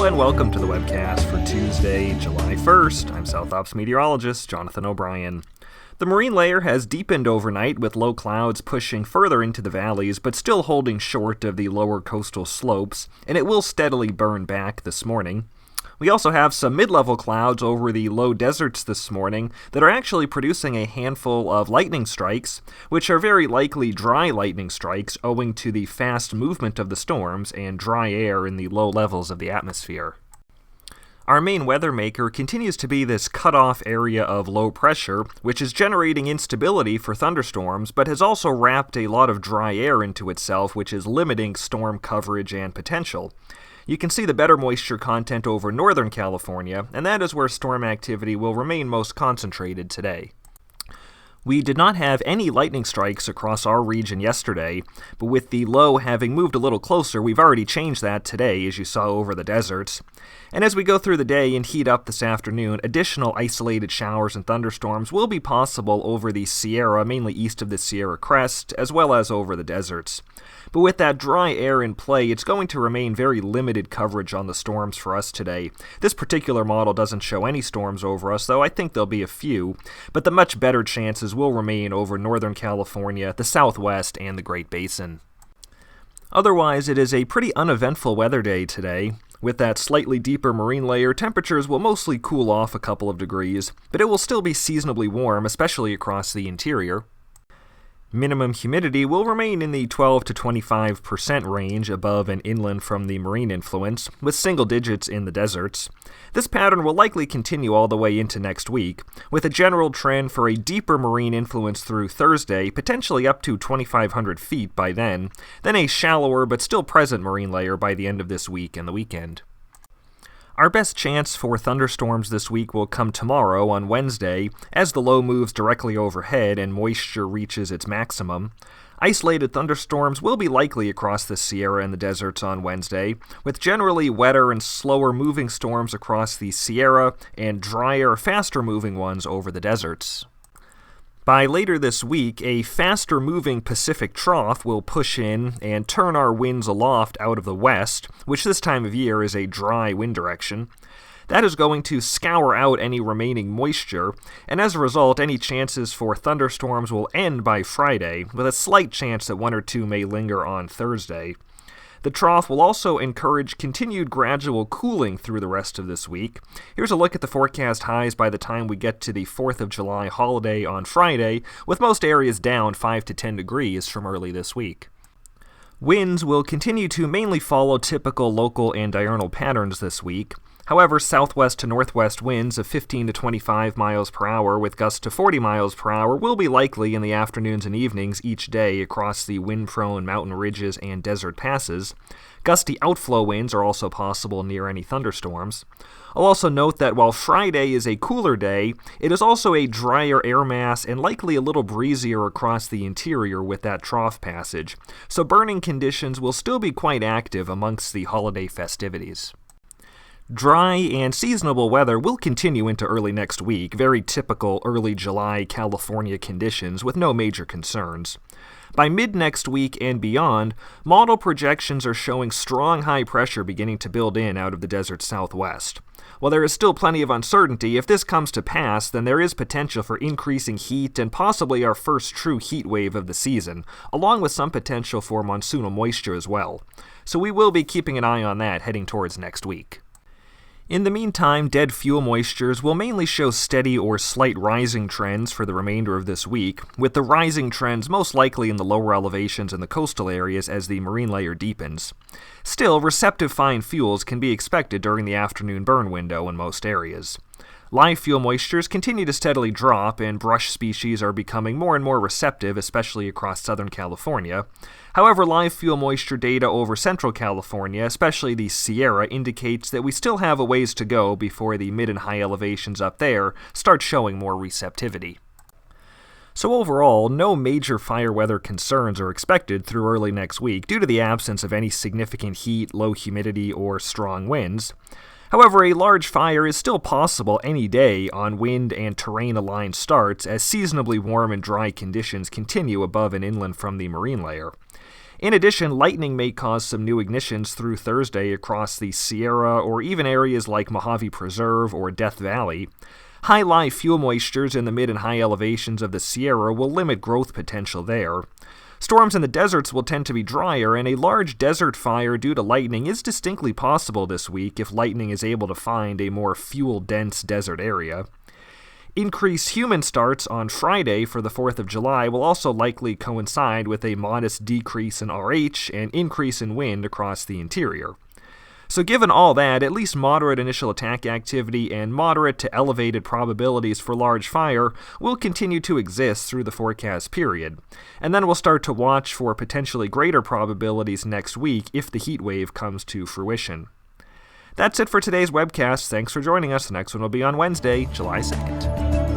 and welcome to the Webcast for Tuesday, July 1st. I'm South Ops meteorologist Jonathan O'Brien. The marine layer has deepened overnight with low clouds pushing further into the valleys but still holding short of the lower coastal slopes, and it will steadily burn back this morning. We also have some mid-level clouds over the low deserts this morning that are actually producing a handful of lightning strikes, which are very likely dry lightning strikes owing to the fast movement of the storms and dry air in the low levels of the atmosphere. Our main weather maker continues to be this cutoff area of low pressure, which is generating instability for thunderstorms, but has also wrapped a lot of dry air into itself, which is limiting storm coverage and potential. You can see the better moisture content over Northern California, and that is where storm activity will remain most concentrated today. We did not have any lightning strikes across our region yesterday, but with the low having moved a little closer, we've already changed that today, as you saw over the deserts. And as we go through the day and heat up this afternoon, additional isolated showers and thunderstorms will be possible over the Sierra, mainly east of the Sierra Crest, as well as over the deserts. But with that dry air in play, it's going to remain very limited coverage on the storms for us today. This particular model doesn't show any storms over us, though I think there'll be a few, but the much better chances will remain over Northern California, the Southwest, and the Great Basin. Otherwise, it is a pretty uneventful weather day today. With that slightly deeper marine layer, temperatures will mostly cool off a couple of degrees, but it will still be seasonably warm, especially across the interior. Minimum humidity will remain in the 12 to 25% range above and inland from the marine influence, with single digits in the deserts. This pattern will likely continue all the way into next week, with a general trend for a deeper marine influence through Thursday, potentially up to 2,500 feet by then a shallower but still present marine layer by the end of this week and the weekend. Our best chance for thunderstorms this week will come tomorrow on Wednesday as the low moves directly overhead and moisture reaches its maximum. Isolated thunderstorms will be likely across the Sierra and the deserts on Wednesday, with generally wetter and slower moving storms across the Sierra and drier, faster moving ones over the deserts. By later this week, a faster-moving Pacific trough will push in and turn our winds aloft out of the west, which this time of year is a dry wind direction. That is going to scour out any remaining moisture, and as a result, any chances for thunderstorms will end by Friday, with a slight chance that one or two may linger on Thursday. The trough will also encourage continued gradual cooling through the rest of this week. Here's a look at the forecast highs by the time we get to the 4th of July holiday on Friday, with most areas down 5 to 10 degrees from early this week. Winds will continue to mainly follow typical local and diurnal patterns this week. However, southwest to northwest winds of 15 to 25 miles per hour with gusts to 40 miles per hour will be likely in the afternoons and evenings each day across the wind-prone mountain ridges and desert passes. Gusty outflow winds are also possible near any thunderstorms. I'll also note that while Friday is a cooler day, it is also a drier air mass and likely a little breezier across the interior with that trough passage, so burning conditions will still be quite active amongst the holiday festivities. Dry and seasonable weather will continue into early next week, very typical early July California conditions with no major concerns. By mid-next week and beyond, model projections are showing strong high pressure beginning to build in out of the desert southwest. While there is still plenty of uncertainty, if this comes to pass, then there is potential for increasing heat and possibly our first true heat wave of the season, along with some potential for monsoonal moisture as well. So we will be keeping an eye on that heading towards next week. In the meantime, dead fuel moistures will mainly show steady or slight rising trends for the remainder of this week, with the rising trends most likely in the lower elevations and the coastal areas as the marine layer deepens. Still, receptive fine fuels can be expected during the afternoon burn window in most areas. Live fuel moistures continue to steadily drop, and brush species are becoming more and more receptive, especially across Southern California. However, live fuel moisture data over Central California, especially the Sierra, indicates that we still have a ways to go before the mid and high elevations up there start showing more receptivity. So overall, no major fire weather concerns are expected through early next week due to the absence of any significant heat, low humidity, or strong winds. However, a large fire is still possible any day on wind and terrain-aligned starts as seasonably warm and dry conditions continue above and inland from the marine layer. In addition, lightning may cause some new ignitions through Thursday across the Sierra or even areas like Mojave Preserve or Death Valley. High live fuel moistures in the mid and high elevations of the Sierra will limit growth potential there. Storms in the deserts will tend to be drier, and a large desert fire due to lightning is distinctly possible this week if lightning is able to find a more fuel-dense desert area. Increased human starts on Friday for the 4th of July will also likely coincide with a modest decrease in RH and increase in wind across the interior. So given all that, at least moderate initial attack activity and moderate to elevated probabilities for large fire will continue to exist through the forecast period. And then we'll start to watch for potentially greater probabilities next week if the heat wave comes to fruition. That's it for today's webcast. Thanks for joining us. The next one will be on Wednesday, July 2nd.